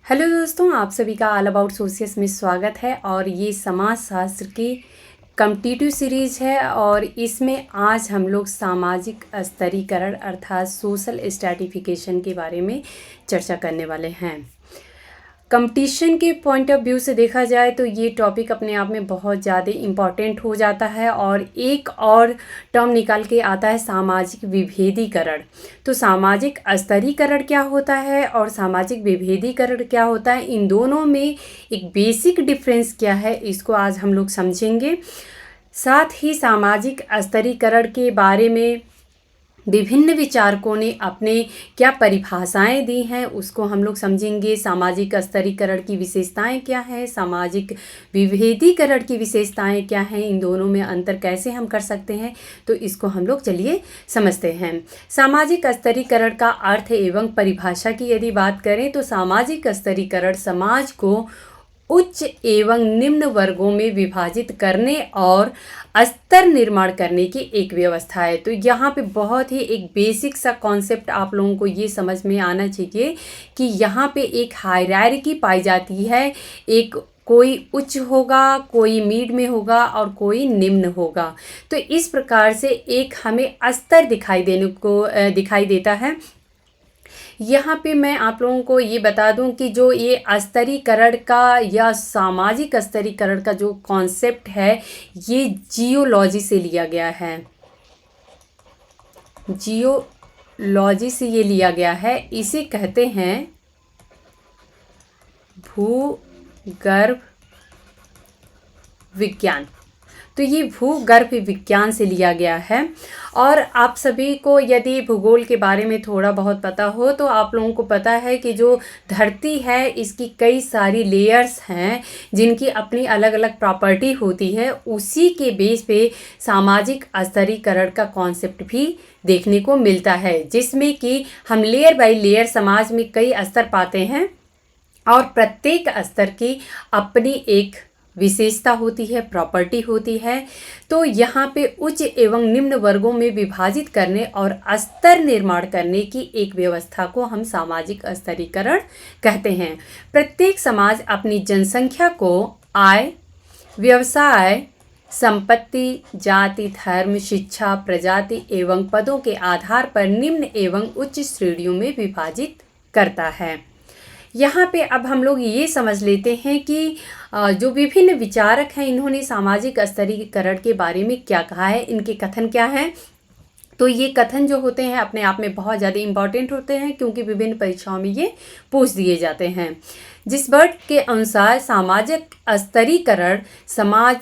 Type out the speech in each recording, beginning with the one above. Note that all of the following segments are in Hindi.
हेलो दोस्तों, आप सभी का ऑल अबाउट सोशियस में स्वागत है। और ये समाज शास्त्र की कम्पिटिटिव सीरीज है और इसमें आज हम लोग सामाजिक स्तरीकरण अर्थात सोशल स्ट्रैटिफिकेशन के बारे में चर्चा करने वाले हैं। कंपटीशन के पॉइंट ऑफ व्यू से देखा जाए तो ये टॉपिक अपने आप में बहुत ज़्यादा इम्पॉर्टेंट हो जाता है और एक और टर्म निकाल के आता है सामाजिक विभेदीकरण। तो सामाजिक स्तरीकरण क्या होता है और सामाजिक विभेदीकरण क्या होता है, इन दोनों में एक बेसिक डिफरेंस क्या है, इसको आज हम लोग समझेंगे। साथ ही सामाजिक स्तरीकरण के बारे में विभिन्न विचारकों ने अपने क्या परिभाषाएं दी हैं उसको हम लोग समझेंगे। सामाजिक स्तरीकरण की विशेषताएं क्या हैं, सामाजिक विभेदीकरण की विशेषताएं क्या हैं, इन दोनों में अंतर कैसे हम कर सकते हैं, तो इसको हम लोग चलिए समझते हैं। सामाजिक स्तरीकरण का अर्थ एवं परिभाषा की यदि बात करें तो सामाजिक स्तरीकरण समाज को उच्च एवं निम्न वर्गों में विभाजित करने और स्तर निर्माण करने की एक व्यवस्था है। तो यहाँ पे बहुत ही एक बेसिक सा कॉन्सेप्ट आप लोगों को ये समझ में आना चाहिए कि यहाँ पे एक हायरार्की पाई जाती है। एक कोई उच्च होगा, कोई मिड में होगा और कोई निम्न होगा। तो इस प्रकार से एक हमें स्तर दिखाई देता है। यहाँ पे मैं आप लोगों को ये बता दूं कि जो ये स्तरीकरण का या सामाजिक स्तरीकरण का जो कॉन्सेप्ट है ये जियोलॉजी से लिया गया है। जियोलॉजी से ये लिया गया है। इसे कहते हैं भूगर्भ विज्ञान। तो ये भूगर्भ विज्ञान से लिया गया है। और आप सभी को यदि भूगोल के बारे में थोड़ा बहुत पता हो तो आप लोगों को पता है कि जो धरती है इसकी कई सारी लेयर्स हैं जिनकी अपनी अलग अलग प्रॉपर्टी होती है। उसी के बेस पे सामाजिक स्तरीकरण का कॉन्सेप्ट भी देखने को मिलता है, जिसमें कि हम लेयर बाय लेयर समाज में कई स्तर पाते हैं और प्रत्येक स्तर की अपनी एक विशेषता होती है, प्रॉपर्टी होती है। तो यहाँ पे उच्च एवं निम्न वर्गों में विभाजित करने और स्तर निर्माण करने की एक व्यवस्था को हम सामाजिक स्तरीकरण कहते हैं। प्रत्येक समाज अपनी जनसंख्या को आय, व्यवसाय, संपत्ति, जाति, धर्म, शिक्षा, प्रजाति एवं पदों के आधार पर निम्न एवं उच्च श्रेणियों में विभाजित करता है। यहाँ पे अब हम लोग ये समझ लेते हैं कि जो विभिन्न विचारक हैं इन्होंने सामाजिक स्तरीकरण के बारे में क्या कहा है, इनके कथन क्या हैं। तो ये कथन जो होते हैं अपने आप में बहुत ज़्यादा इम्पॉर्टेंट होते हैं क्योंकि विभिन्न परीक्षाओं में ये पूछ दिए जाते हैं। जिस वर्ड के अनुसार सामाजिक स्तरीकरण समाज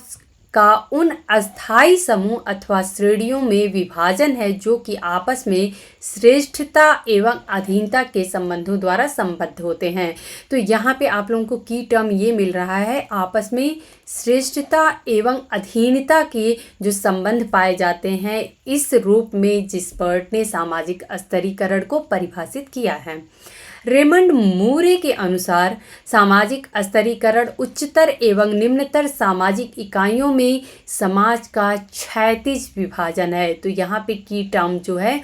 का उन अस्थाई समूह अथवा श्रेणियों में विभाजन है जो कि आपस में श्रेष्ठता एवं अधीनता के संबंधों द्वारा संबद्ध होते हैं। तो यहाँ पे आप लोगों को की टर्म ये मिल रहा है, आपस में श्रेष्ठता एवं अधीनता के जो संबंध पाए जाते हैं, इस रूप में जिस वर्ड ने सामाजिक स्तरीकरण को परिभाषित किया है। रेमंड मूरे के अनुसार सामाजिक स्तरीकरण उच्चतर एवं निम्नतर सामाजिक इकाइयों में समाज का क्षैतिज विभाजन है। तो यहाँ पे की टर्म जो है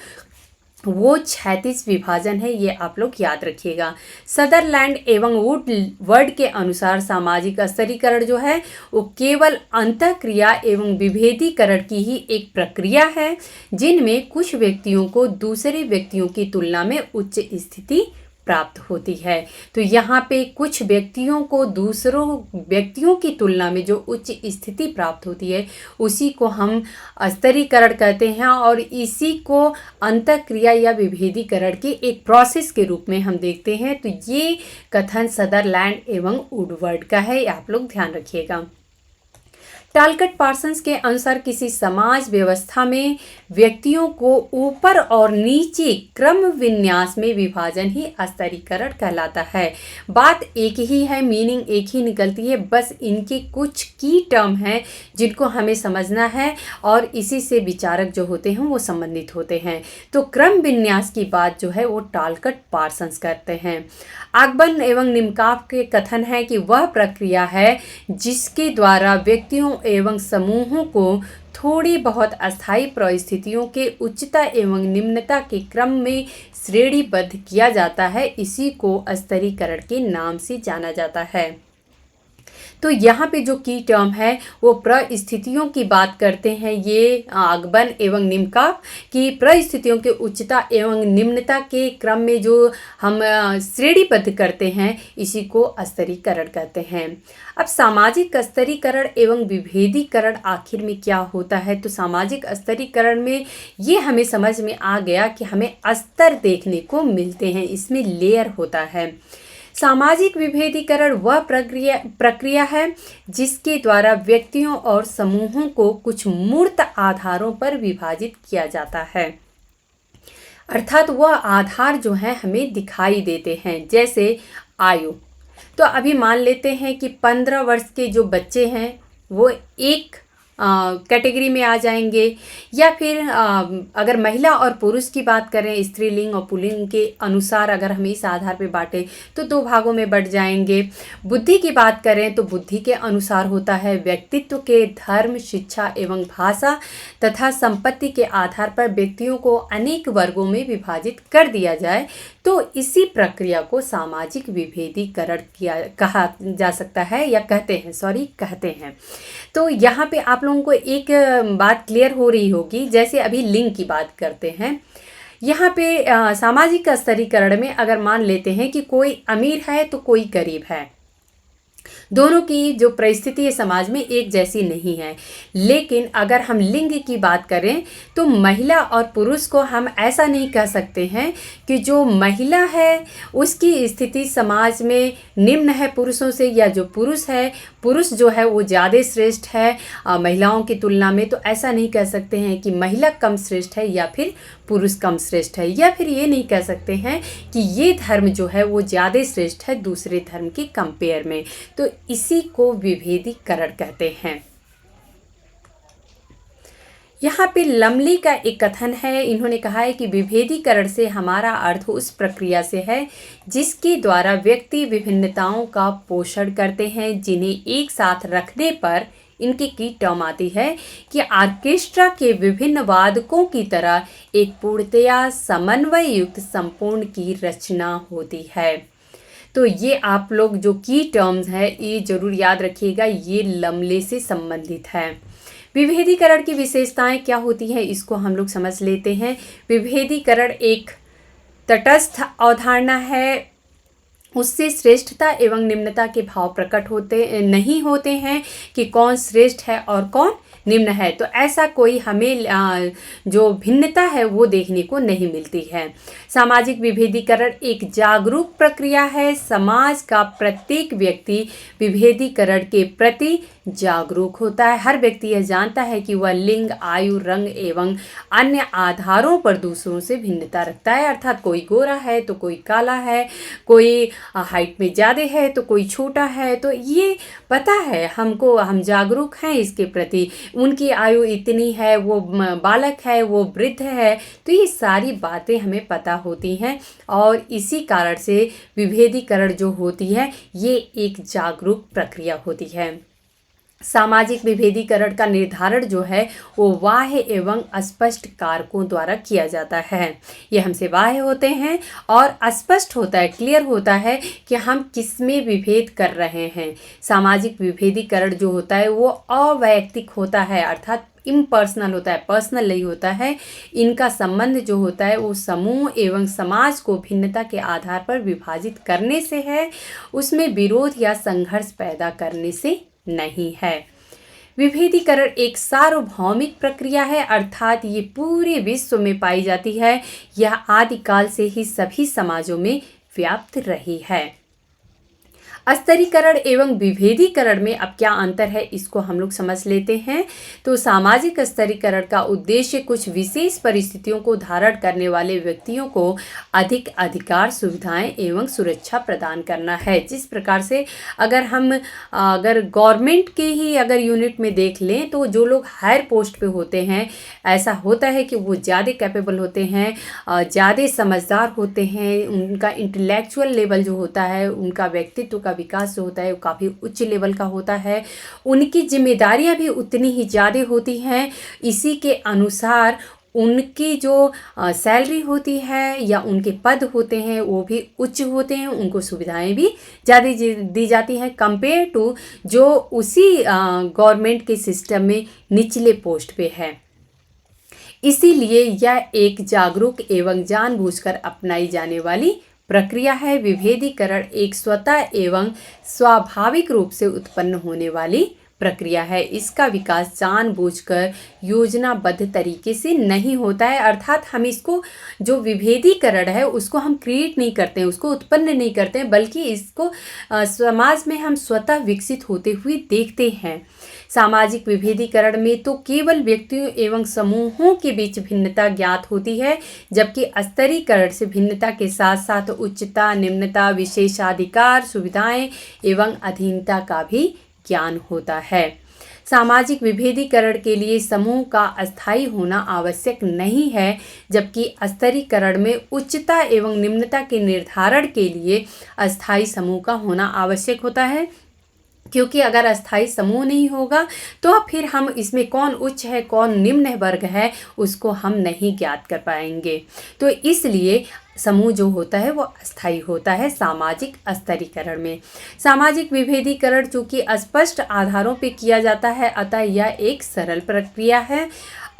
वो क्षैतिज विभाजन है, ये आप लोग याद रखिएगा। सदरलैंड एवं वुडवर्ड के अनुसार सामाजिक स्तरीकरण जो है वो केवल अंतःक्रिया एवं विभेदीकरण की ही एक प्रक्रिया है जिनमें कुछ व्यक्तियों को दूसरे व्यक्तियों की तुलना में उच्च स्थिति प्राप्त होती है। तो यहाँ पे कुछ व्यक्तियों को दूसरों व्यक्तियों की तुलना में जो उच्च स्थिति प्राप्त होती है उसी को हम स्तरीकरण कहते हैं और इसी को अंतःक्रिया या विभेदीकरण के एक प्रोसेस के रूप में हम देखते हैं। तो ये कथन सदरलैंड एवं वुडवर्ड का है, आप लोग ध्यान रखिएगा। टालकट पार्सन्स के अनुसार किसी समाज व्यवस्था में व्यक्तियों को ऊपर और नीचे क्रम विन्यास में विभाजन ही स्तरीकरण कहलाता है। बात एक ही है, मीनिंग एक ही निकलती है, बस इनके कुछ की टर्म हैं जिनको हमें समझना है और इसी से विचारक जो होते हैं वो संबंधित होते हैं। तो क्रम विन्यास की बात जो है वो टालकट पार्सन्स करते हैं। आगबन एवं निमकाफ के कथन है कि वह प्रक्रिया है जिसके द्वारा व्यक्तियों एवं समूहों को थोड़ी बहुत अस्थायी परिस्थितियों के उच्चता एवं निम्नता के क्रम में श्रेणीबद्ध किया जाता है। इसी को स्तरीकरण के नाम से जाना जाता है। तो यहाँ पे जो की टर्म है वो परिस्थितियों की बात करते हैं। ये आगमन एवं निम्नकाप की परिस्थितियों के उच्चता एवं निम्नता के क्रम में जो हम श्रेणीबद्ध करते हैं, इसी को स्तरीकरण कहते हैं। अब सामाजिक स्तरीकरण एवं विभेदीकरण आखिर में क्या होता है? तो सामाजिक स्तरीकरण में ये हमें समझ में आ गया कि हमें स्तर देखने को मिलते हैं, इसमें लेयर होता है। सामाजिक विभेदीकरण वह प्रक्रिया है जिसके द्वारा व्यक्तियों और समूहों को कुछ मूर्त आधारों पर विभाजित किया जाता है, अर्थात वह आधार जो है हमें दिखाई देते हैं। जैसे आयु, तो अभी मान लेते हैं कि 15 वर्ष के जो बच्चे हैं वो एक कैटेगरी में आ जाएंगे, या फिर अगर महिला और पुरुष की बात करें, स्त्रीलिंग और पुल्लिंग के अनुसार अगर हम इस आधार पे बांटें तो 2 भागों में बढ़ जाएंगे। बुद्धि की बात करें तो बुद्धि के अनुसार होता है। व्यक्तित्व के धर्म, शिक्षा एवं भाषा तथा संपत्ति के आधार पर व्यक्तियों को अनेक वर्गों में विभाजित कर दिया जाए तो इसी प्रक्रिया को सामाजिक विभेदीकरण कहा जा सकता है, या कहते हैं। तो यहाँ पे आप लोगों को एक बात क्लियर हो रही होगी। जैसे अभी लिंग की बात करते हैं, यहाँ पे सामाजिक स्तरीकरण में अगर मान लेते हैं कि कोई अमीर है तो कोई गरीब है, दोनों की जो परिस्थिति है समाज में एक जैसी नहीं है। लेकिन अगर हम लिंग की बात करें तो महिला और पुरुष को हम ऐसा नहीं कह सकते हैं कि जो महिला है उसकी स्थिति समाज में निम्न है पुरुषों से, या जो पुरुष जो है वो ज़्यादा श्रेष्ठ है महिलाओं की तुलना में। तो ऐसा नहीं कह सकते हैं कि महिला कम श्रेष्ठ है या फिर पुरुष कम श्रेष्ठ है, या फिर ये नहीं कह सकते हैं कि ये धर्म जो है वो ज़्यादा श्रेष्ठ है दूसरे धर्म के कंपेयर में। तो इसी को विभेदीकरण कहते हैं। यहाँ पे लमली का एक कथन है, इन्होंने कहा है कि विभेदीकरण से हमारा अर्थ उस प्रक्रिया से है जिसके द्वारा व्यक्ति विभिन्नताओं का पोषण करते हैं, जिन्हें एक साथ रखने पर इनकी की टर्म आती है कि ऑर्केस्ट्रा के विभिन्न वादकों की तरह एक पूर्णतया समन्वय युक्त संपूर्ण की रचना होती है। तो ये आप लोग जो की टर्म्स है ये जरूर याद रखिएगा, ये लमले से संबंधित है। विभेदीकरण की विशेषताएं क्या होती हैं इसको हम लोग समझ लेते हैं। विभेदीकरण एक तटस्थ अवधारणा है, उससे श्रेष्ठता एवं निम्नता के भाव प्रकट नहीं होते हैं कि कौन श्रेष्ठ है और कौन निम्न है। तो ऐसा कोई हमें जो भिन्नता है वो देखने को नहीं मिलती है। सामाजिक विभेदीकरण एक जागरूक प्रक्रिया है। समाज का प्रत्येक व्यक्ति विभेदीकरण के प्रति जागरूक होता है। हर व्यक्ति यह जानता है कि वह लिंग, आयु, रंग एवं अन्य आधारों पर दूसरों से भिन्नता रखता है, अर्थात कोई गोरा है तो कोई काला है, कोई हाइट में ज़्यादा है तो कोई छोटा है। तो ये पता है हमको, हम जागरूक हैं इसके प्रति। उनकी आयु इतनी है, वो बालक है, वो वृद्ध है, तो ये सारी बातें हमें पता होती हैं और इसी कारण से विभेदीकरण जो होती है ये एक जागरूक प्रक्रिया होती है। सामाजिक विभेदीकरण का निर्धारण जो है वो बाह्य एवं अस्पष्ट कारकों द्वारा किया जाता है। ये हमसे बाह्य होते हैं और अस्पष्ट होता है, क्लियर होता है कि हम किस में विभेद कर रहे हैं। सामाजिक विभेदीकरण जो होता है वो अवैयक्तिक होता है, अर्थात इम्पर्सनल होता है, पर्सनल नहीं होता है। इनका संबंध जो होता है वो समूह एवं समाज को भिन्नता के आधार पर विभाजित करने से है, उसमें विरोध या संघर्ष पैदा करने से नहीं है। विभेदीकरण एक सार्वभौमिक प्रक्रिया है, अर्थात ये पूरे विश्व में पाई जाती है। यह आदिकाल से ही सभी समाजों में व्याप्त रही है। स्तरीकरण एवं विभेदीकरण में अब क्या अंतर है इसको हम लोग समझ लेते हैं। तो सामाजिक स्तरीकरण का उद्देश्य कुछ विशेष परिस्थितियों को धारण करने वाले व्यक्तियों को अधिक अधिकार, सुविधाएं एवं सुरक्षा प्रदान करना है। जिस प्रकार से अगर गवर्नमेंट के ही अगर यूनिट में देख लें तो जो लोग हायर पोस्ट पे होते हैं, ऐसा होता है कि वो ज़्यादा कैपेबल होते हैं, ज़्यादा समझदार होते हैं, उनका इंटेलेक्चुअल लेवल जो होता है, उनका व्यक्तित्व का विकास जो होता है वो काफ़ी उच्च लेवल का होता है, उनकी जिम्मेदारियां भी उतनी ही ज़्यादा होती हैं। इसी के अनुसार उनकी जो सैलरी होती है या उनके पद होते हैं वो भी उच्च होते हैं, उनको सुविधाएं भी ज़्यादा दी जाती हैं कंपेयर टू जो उसी गवर्नमेंट के सिस्टम में निचले पोस्ट पे है। इसीलिए यह एक जागरूक एवं जानबूझकर अपनाई जाने वाली प्रक्रिया है। विभेदीकरण एक स्वतः एवं स्वाभाविक रूप से उत्पन्न होने वाली प्रक्रिया है। इसका विकास जानबूझकर योजनाबद्ध तरीके से नहीं होता है, अर्थात हम इसको जो विभेदीकरण है उसको हम क्रिएट नहीं करते हैं, उसको उत्पन्न नहीं करते हैं, बल्कि इसको समाज में हम स्वतः विकसित होते हुए देखते हैं। सामाजिक विभेदीकरण में तो केवल व्यक्तियों एवं समूहों के बीच भिन्नता ज्ञात होती है, जबकि स्तरीकरण से भिन्नता के साथ साथ उच्चता, निम्नता, विशेषाधिकार, सुविधाएं एवं अधीनता का भी ज्ञान होता है। सामाजिक विभेदीकरण के लिए समूह का अस्थायी होना आवश्यक नहीं है, जबकि स्तरीकरण में उच्चता एवं निम्नता के निर्धारण के लिए अस्थायी समूह का होना आवश्यक होता है। क्योंकि अगर अस्थायी समूह नहीं होगा तो फिर हम इसमें कौन उच्च है कौन निम्न वर्ग है उसको हम नहीं ज्ञात कर पाएंगे। तो इसलिए समूह जो होता है वो अस्थायी होता है सामाजिक स्तरीकरण में। सामाजिक विभेदीकरण चूंकि अस्पष्ट आधारों पे किया जाता है, अतः यह एक सरल प्रक्रिया है।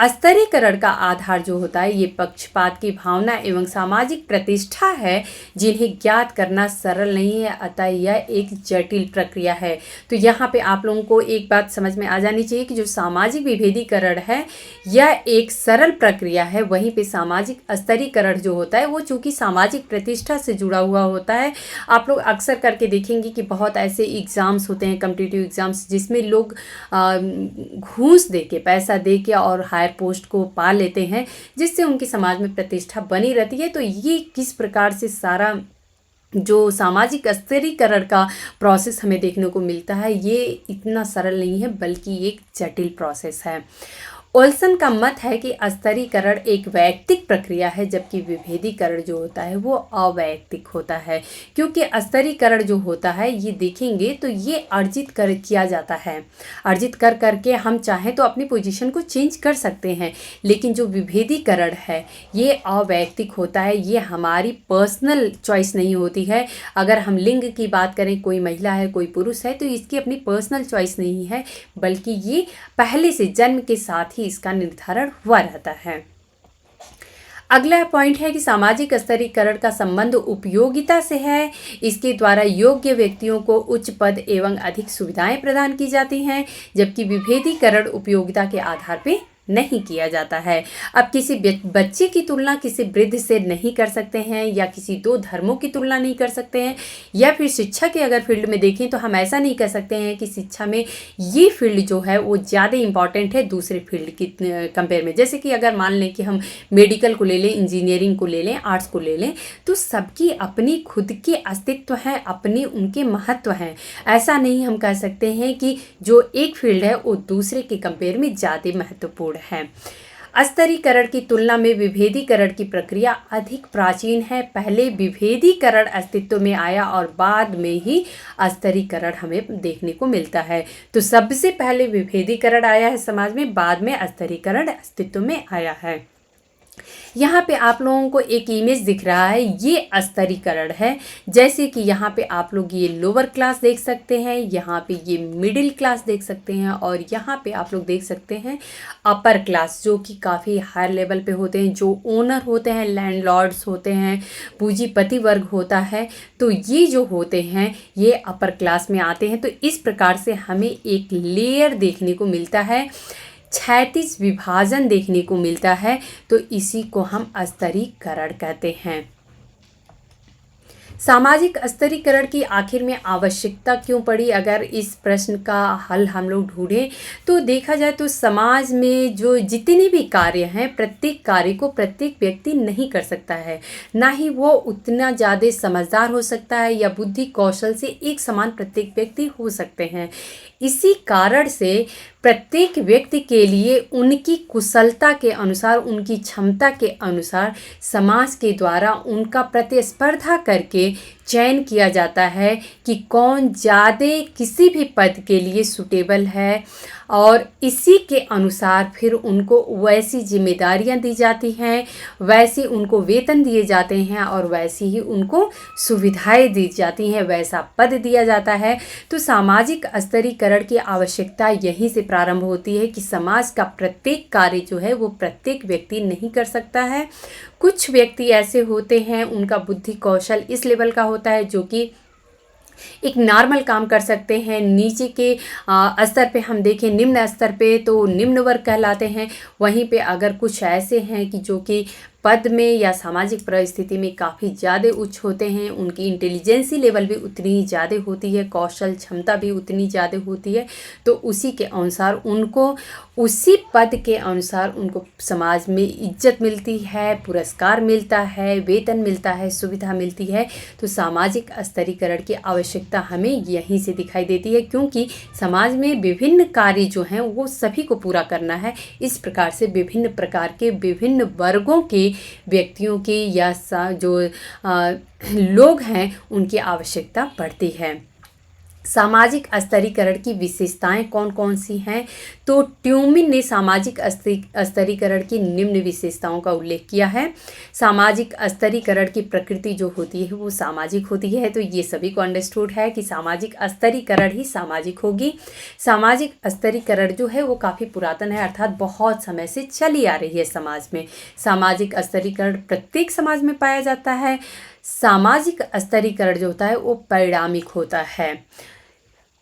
स्तरीकरण का आधार जो होता है ये पक्षपात की भावना एवं सामाजिक प्रतिष्ठा है, जिन्हें ज्ञात करना सरल नहीं है, अतः यह एक जटिल प्रक्रिया है। तो यहाँ पे आप लोगों को एक बात समझ में आ जानी चाहिए कि जो सामाजिक विभेदीकरण है यह एक सरल प्रक्रिया है, वहीं पे सामाजिक स्तरीकरण जो होता है वो चूँकि सामाजिक प्रतिष्ठा से जुड़ा हुआ होता है। आप लोग अक्सर करके देखेंगे कि बहुत ऐसे एग्ज़ाम्स होते हैं, कॉम्पिटिटिव एग्ज़ाम्स, जिसमें लोग घूस दे के, पैसा दे के और हायर पोस्ट को पा लेते हैं, जिससे उनकी समाज में प्रतिष्ठा बनी रहती है। तो ये किस प्रकार से सारा जो सामाजिक स्तरीकरण का प्रोसेस हमें देखने को मिलता है, ये इतना सरल नहीं है बल्कि एक जटिल प्रोसेस है। ओल्सन का मत है कि स्तरीकरण एक वैयक्तिक प्रक्रिया है, जबकि विभेदीकरण जो होता है वो अवैयक्तिक होता है। क्योंकि स्तरीकरण जो होता है ये देखेंगे तो ये अर्जित कर किया जाता है, अर्जित कर करके हम चाहें तो अपनी पोजीशन को चेंज कर सकते हैं, लेकिन जो विभेदीकरण है ये अवैयक्तिक होता है, ये हमारी पर्सनल चॉइस नहीं होती है। अगर हम लिंग की बात करें, कोई महिला है कोई पुरुष है, तो इसकी अपनी पर्सनल चॉइस नहीं है, बल्कि ये पहले से जन्म के साथ ही इसका निर्धारण हुआ रहता है। अगला पॉइंट है कि सामाजिक स्तरीकरण का संबंध उपयोगिता से है। इसके द्वारा योग्य व्यक्तियों को उच्च पद एवं अधिक सुविधाएं प्रदान की जाती हैं, जबकि विभेदीकरण उपयोगिता के आधार पर नहीं किया जाता है। अब किसी बच्चे की तुलना किसी वृद्ध से नहीं कर सकते हैं, या किसी दो धर्मों की तुलना नहीं कर सकते हैं, या फिर शिक्षा के अगर फील्ड में देखें तो हम ऐसा नहीं कर सकते हैं कि शिक्षा में ये फील्ड जो है वो ज़्यादा इम्पॉर्टेंट है दूसरे फील्ड की कंपेयर में। जैसे कि अगर मान लें कि हम मेडिकल को ले लें, इंजीनियरिंग को ले लें, आर्ट्स को ले लें, तो सबकी अपनी खुद के अस्तित्व हैं, अपने उनके महत्व हैं। ऐसा नहीं हम कह सकते हैं कि जो एक फील्ड है वो दूसरे के कंपेयर में ज़्यादा महत्वपूर्ण है। स्तरीकरण की तुलना में विभेदीकरण की प्रक्रिया अधिक प्राचीन है। पहले विभेदीकरण अस्तित्व में आया और बाद में ही स्तरीकरण हमें देखने को मिलता है। तो सबसे पहले विभेदीकरण आया है समाज में, बाद में स्तरीकरण अस्तित्व में आया है। यहाँ पे आप लोगों को एक इमेज दिख रहा है, ये स्तरीकरण है। जैसे कि यहाँ पे आप लोग ये लोअर क्लास देख सकते हैं, यहाँ पे ये मिडिल क्लास देख सकते हैं, और यहाँ पे आप लोग देख सकते हैं अपर क्लास, जो कि काफ़ी हायर लेवल पे होते हैं, जो ओनर होते हैं, लैंडलॉर्ड्स होते हैं, पूंजीपति वर्ग होता है। तो ये जो होते हैं ये अपर क्लास में आते हैं। तो इस प्रकार से हमें एक लेयर देखने को मिलता है, क्षैतिज विभाजन देखने को मिलता है। तो इसी को हम स्तरीकरण कहते हैं। सामाजिक स्तरीकरण की आखिर में आवश्यकता क्यों पड़ी? अगर इस प्रश्न का हल हम लोग ढूंढें तो देखा जाए तो समाज में जो जितने भी कार्य हैं, प्रत्येक कार्य को प्रत्येक व्यक्ति नहीं कर सकता है, ना ही वो उतना ज़्यादा समझदार हो सकता है या बुद्धि कौशल से एक समान प्रत्येक व्यक्ति हो सकते हैं। इसी कारण से प्रत्येक व्यक्ति के लिए उनकी कुशलता के अनुसार, उनकी क्षमता के अनुसार समाज के द्वारा उनका प्रतिस्पर्धा करके चयन किया जाता है कि कौन ज़्यादा किसी भी पद के लिए सूटेबल है, और इसी के अनुसार फिर उनको वैसी जिम्मेदारियां दी जाती हैं, वैसे उनको वेतन दिए जाते हैं और वैसी ही उनको सुविधाएं दी जाती हैं, वैसा पद दिया जाता है। तो सामाजिक स्तरीकरण की आवश्यकता यहीं से प्रारंभ होती है कि समाज का प्रत्येक कार्य जो है वो प्रत्येक व्यक्ति नहीं कर सकता है। कुछ व्यक्ति ऐसे होते हैं, उनका बुद्धि कौशल इस लेवल का होता है जो कि एक नॉर्मल काम कर सकते हैं। नीचे के स्तर पे हम देखें, निम्न स्तर पे, तो निम्न वर्ग कहलाते हैं। वहीं पे अगर कुछ ऐसे हैं कि जो कि पद में या सामाजिक परिस्थिति में काफ़ी ज़्यादा उच्च होते हैं, उनकी इंटेलिजेंसी लेवल भी उतनी ही ज़्यादा होती है, कौशल क्षमता भी उतनी ज़्यादा होती है, तो उसी के अनुसार उनको, उसी पद के अनुसार उनको समाज में इज्जत मिलती है, पुरस्कार मिलता है, वेतन मिलता है, सुविधा मिलती है। तो सामाजिक स्तरीकरण की आवश्यकता हमें यहीं से दिखाई देती है, क्योंकि समाज में विभिन्न कार्य जो हैं वो सभी को पूरा करना है। इस प्रकार से विभिन्न प्रकार के विभिन्न वर्गों के व्यक्तियों की या जो लोग हैं उनकी आवश्यकता पड़ती है। सामाजिक स्तरीकरण की विशेषताएं कौन कौन सी हैं? तो ट्यूमिन ने सामाजिक स्तरीकरण की निम्न विशेषताओं का उल्लेख किया है। सामाजिक स्तरीकरण की प्रकृति जो होती है वो सामाजिक होती है, तो ये सभी को अंडरस्टूड है कि सामाजिक स्तरीकरण ही सामाजिक होगी। सामाजिक स्तरीकरण जो है वो काफ़ी पुरातन है, अर्थात बहुत समय से चली आ रही है समाज में। सामाजिक स्तरीकरण प्रत्येक समाज में पाया जाता है। सामाजिक स्तरीकरण जो होता है वो परिणामिक होता है।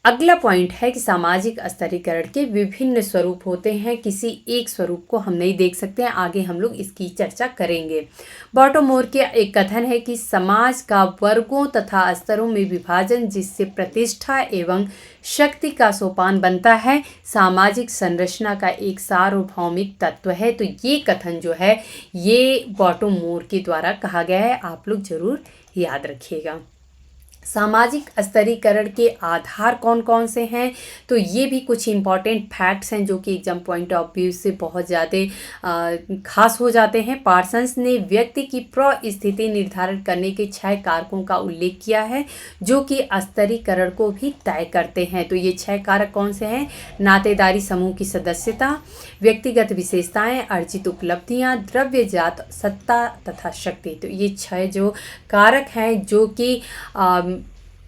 अगला पॉइंट है कि सामाजिक स्तरीकरण के विभिन्न स्वरूप होते हैं, किसी एक स्वरूप को हम नहीं देख सकते हैं, आगे हम लोग इसकी चर्चा करेंगे। बॉटोमोर के एक कथन है कि समाज का वर्गों तथा स्तरों में विभाजन जिससे प्रतिष्ठा एवं शक्ति का सोपान बनता है, सामाजिक संरचना का एक सार्वभौमिक तत्व है। तो ये कथन जो है ये बॉटोमोर के द्वारा कहा गया है, आप लोग जरूर याद रखिएगा। सामाजिक स्तरीकरण के आधार कौन कौन से हैं? तो ये भी कुछ इम्पॉर्टेंट फैक्ट्स हैं जो कि एग्जाम पॉइंट ऑफ व्यू से बहुत ज़्यादा खास हो जाते हैं। पार्सन्स ने व्यक्ति की प्रस्थिति निर्धारण करने के 6 कारकों का उल्लेख किया है जो कि स्तरीकरण को भी तय करते हैं। तो ये 6 कारक कौन से हैं? नातेदारी समूह की सदस्यता, व्यक्तिगत विशेषताएं, अर्जित उपलब्धियां, द्रव्यजात सत्ता तथा शक्ति। तो ये 6 जो कारक हैं जो कि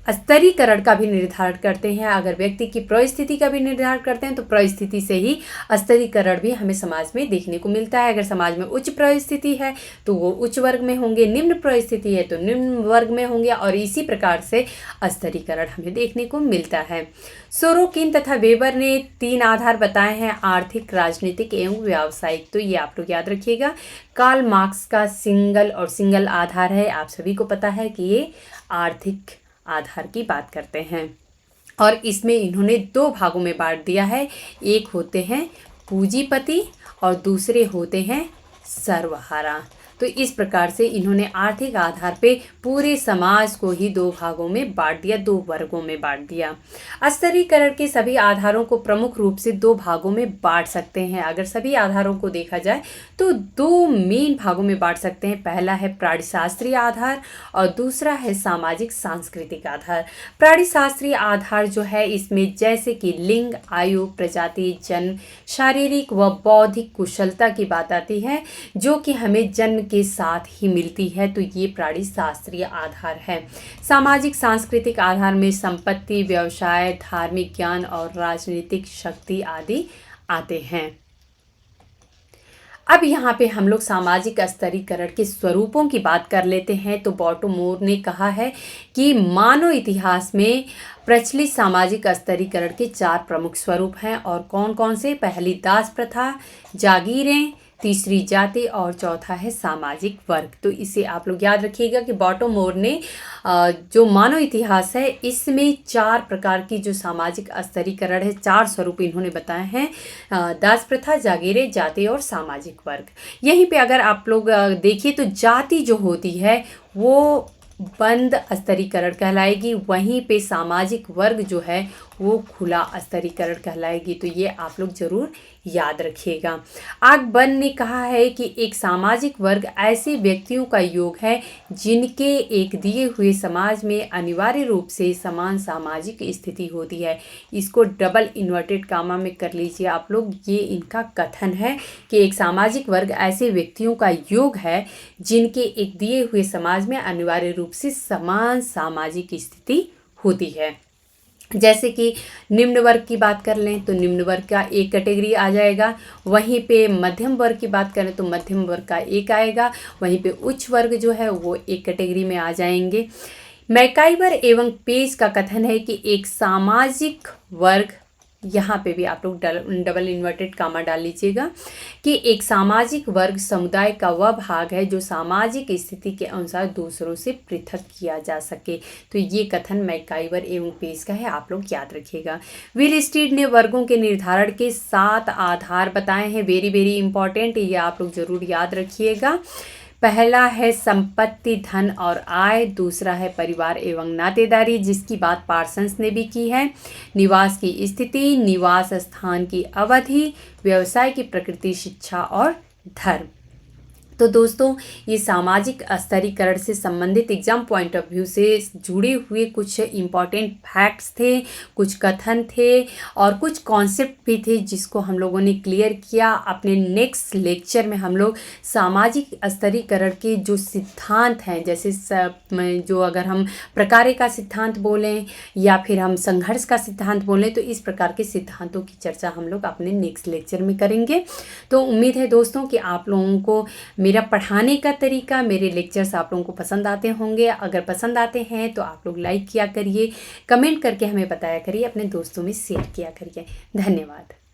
स्तरीकरण का भी निर्धारण करते हैं। अगर व्यक्ति की परिस्थिति का भी निर्धारण करते हैं तो परिस्थिति से ही स्तरीकरण भी हमें समाज में देखने को मिलता है। अगर समाज में उच्च परिस्थिति है तो वो उच्च वर्ग में होंगे, निम्न परिस्थिति है तो निम्न वर्ग में होंगे, और इसी प्रकार से स्तरीकरण हमें देखने को मिलता है। सोरोकिन तथा वेबर ने 3 आधार बताए हैं, आर्थिक, राजनीतिक एवं व्यावसायिक। तो ये आप लोग याद रखिएगा। कार्ल मार्क्स का सिंगल आधार है, आप सभी को पता है कि ये आर्थिक आधार की बात करते हैं, और इसमें इन्होंने 2 भागों में बांट दिया है। एक होते हैं पूंजीपति और दूसरे होते हैं सर्वहारा। तो इस प्रकार से इन्होंने आर्थिक आधार पे पूरे समाज को ही 2 भागों में बांट दिया, 2 वर्गों में बांट दिया। स्तरीकरण के सभी आधारों को प्रमुख रूप से 2 भागों में बांट सकते हैं। अगर सभी आधारों को देखा जाए तो 2 मेन भागों में बांट सकते हैं। पहला है प्राणीशास्त्रीय आधार और दूसरा है सामाजिक सांस्कृतिक आधार। प्राणीशास्त्रीय आधार जो है इसमें जैसे कि लिंग, आयु, प्रजाति, जन्म, शारीरिक व बौद्धिक कुशलता की बात आती है जो कि हमें जन्म के साथ ही मिलती है, तो ये प्राणीशास्त्रीय आधार है। सामाजिक सांस्कृतिक आधार में संपत्ति, व्यवसाय, धार्मिक ज्ञान और राजनीतिक शक्ति आदि आते हैं। अब यहाँ पे हम लोग सामाजिक स्तरीकरण के स्वरूपों की बात कर लेते हैं। तो बॉटोमोर ने कहा है कि मानव इतिहास में प्रचलित सामाजिक स्तरीकरण के 4 प्रमुख स्वरूप हैं, और कौन कौन से? पहली दास प्रथा, जागीरें, तीसरी जाति और चौथा है सामाजिक वर्ग। तो इसे आप लोग याद रखिएगा कि बॉटोमोर ने जो मानव इतिहास है इसमें 4 प्रकार की जो सामाजिक स्तरीकरण है, 4 स्वरूप इन्होंने बताए हैं, दास प्रथा, जागीरें, जाति और सामाजिक वर्ग। यहीं पे अगर आप लोग देखिए तो जाति जो होती है वो बंद स्तरीकरण कहलाएगी, वहीं पे सामाजिक वर्ग जो है वो खुला स्तरीकरण कहलाएगी। तो ये आप लोग ज़रूर याद रखिएगा। आकबर ने कहा है कि एक सामाजिक वर्ग ऐसे व्यक्तियों का योग है जिनके एक दिए हुए समाज में अनिवार्य रूप से समान सामाजिक स्थिति होती है। इसको डबल इन्वर्टेड कामा में कर लीजिए आप लोग। ये इनका कथन है कि एक सामाजिक वर्ग ऐसे व्यक्तियों का योग है जिनके एक दिए हुए समाज में अनिवार्य रूप से समान सामाजिक स्थिति होती है। जैसे कि निम्न वर्ग की बात कर लें तो निम्न वर्ग का एक कैटेगरी आ जाएगा, वहीं पे मध्यम वर्ग की बात करें तो मध्यम वर्ग का एक आएगा, वहीं पे उच्च वर्ग जो है वो एक कैटेगरी में आ जाएंगे। मैकाइवर एवं पेज का कथन है कि एक सामाजिक वर्ग, यहाँ पे भी आप लोग डबल इन्वर्टेड कामा डाल लीजिएगा, कि एक सामाजिक वर्ग समुदाय का वह भाग है जो सामाजिक स्थिति के अनुसार दूसरों से पृथक किया जा सके। तो ये कथन मैकाइवर एवं पेज का है, आप लोग याद रखिएगा। विल स्ट्रीट ने वर्गों के निर्धारण के 7 आधार बताए हैं, वेरी वेरी इंपॉर्टेंट, ये आप लोग जरूर याद रखिएगा। पहला है संपत्ति, धन और आय। दूसरा है परिवार एवं नातेदारी, जिसकी बात पार्सन्स ने भी की है। निवास की स्थिति, निवास स्थान की अवधि, व्यवसाय की प्रकृति, शिक्षा और धर्म। तो दोस्तों, ये सामाजिक स्तरीकरण से संबंधित एग्जाम पॉइंट ऑफ व्यू से जुड़े हुए कुछ इम्पॉर्टेंट फैक्ट्स थे, कुछ कथन थे और कुछ कॉन्सेप्ट भी थे जिसको हम लोगों ने क्लियर किया। अपने नेक्स्ट लेक्चर में हम लोग सामाजिक स्तरीकरण के जो सिद्धांत हैं, जैसे जो अगर हम प्रकार्य का सिद्धांत बोलें या फिर हम संघर्ष का सिद्धांत बोलें, तो इस प्रकार के सिद्धांतों की चर्चा हम लोग अपने नेक्स्ट लेक्चर में करेंगे। तो उम्मीद है दोस्तों कि आप लोगों को मेरा पढ़ाने का तरीका, मेरे लेक्चर्स आप लोगों को पसंद आते होंगे। अगर पसंद आते हैं तो आप लोग लाइक किया करिए, कमेंट करके हमें बताया करिए, अपने दोस्तों में शेयर किया करिए। धन्यवाद।